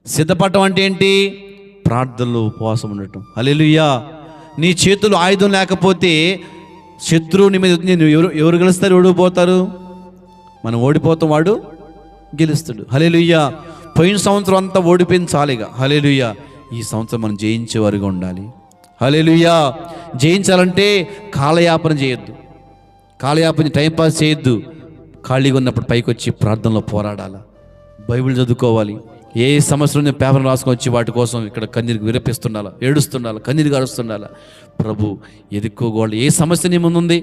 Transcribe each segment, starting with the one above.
సిద్ధపడటం అంటే ఏంటి? ప్రార్థనలో ఉపవాసం ఉండటం. హల్లెలూయా. నీ చేతులు ఆయుధం లేకపోతే శత్రువుని మీద ఎవరు గెలుస్తారు, ఓడిపోతారు? మనం ఓడిపోతాం, వాడు గెలుస్తాడు. హల్లెలూయా. పోయిన సంవత్సరం అంతా ఓడిపోయింది చాలిగా. హల్లెలూయా. ఈ సంవత్సరం మనం జయించేవారుగా ఉండాలి. హల్లెలూయా. జయించాలంటే కాలయాపన చేయొద్దు, కాలయాపన టైంపాస్ చేయొద్దు. ఖాళీగా ఉన్నప్పుడు పైకి వచ్చి ప్రార్థనలో పోరాడాలి, బైబిల్ చదువుకోవాలి. ఏ సమస్యలు పేపర్ రాసుకొని వచ్చి వాటి కోసం ఇక్కడ కన్నీరు విరపిస్తుండాలి, ఏడుస్తుండాలి, కన్నీరు గారుస్తుండాలి. ప్రభు ఎదుర్కోగోళ్ళు. ఏ సమస్య నీ ముందుంది?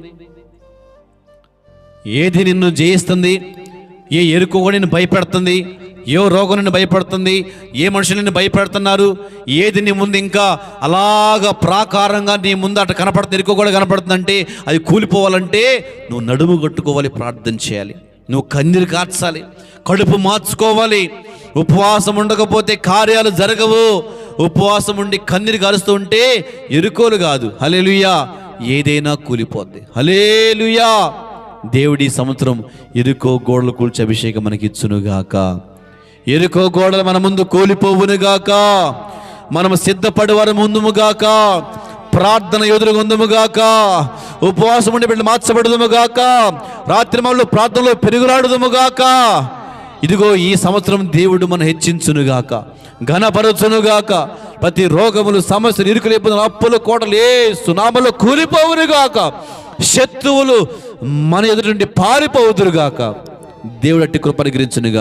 ఏది నిన్ను జయిస్తుంది? ఏ ఎరుకు కూడా నిన్ను భయపెడుతుంది? ఏ రోగం నిన్ను భయపడుతుంది? ఏ మనుషులు నిన్ను భయపెడుతున్నారు? ఏది నీ ముందు ఇంకా అలాగా ప్రాకారంగా నీ ముందు అట్లా కనపడుతుంది, ఎరుకు కూడా కనపడుతుందంటే అది కూలిపోవాలంటే నువ్వు నడుము కట్టుకోవాలి, ప్రార్థన చేయాలి, నువ్వు కన్నీరు కార్చాలి, కడుపు మార్చుకోవాలి. ఉపవాసం ఉండకపోతే కార్యాలు జరగవు. ఉపవాసం ఉండి కన్నీరు కారుస్తూ ఉంటే ఎరుకోలు కాదు, హల్లెలూయా, ఏదైనా కూలిపోద్ది. హల్లెలూయా. దేవుడి సంవత్సరం ఎరుకో గోడలు కూల్చి అభిషేకం మనకి ఇచ్చునుగాక. ఎరుకో గోడలు మన ముందు కూలిపోవునుగాక. మనము సిద్ధపడేవారు ముందుముగాక. ప్రార్థన ఎదురుగుందుముగాక. ఉపవాసం ఉండి బిడ్డ మార్చబడుదుముగాక. రాత్రి మళ్ళీ ప్రార్థనలో పెరుగులాడుదుముగాక. ఇదిగో ఈ సంవత్సరం దేవుడు మనం హెచ్చించునుగాక, ఘనపరచునుగాక. ప్రతి రోగములు, సమస్యలు, ఇరుకులు, ఇబ్బందులు, అప్పులు, కోటలు ఏ సునామలో కూలిపోవునుగాక. శత్రువులు మన ఎదుటి నుండి పారిపోవుదురుగాక. దేవుడు అట్టి కృప అనుగ్రహించునుగాక.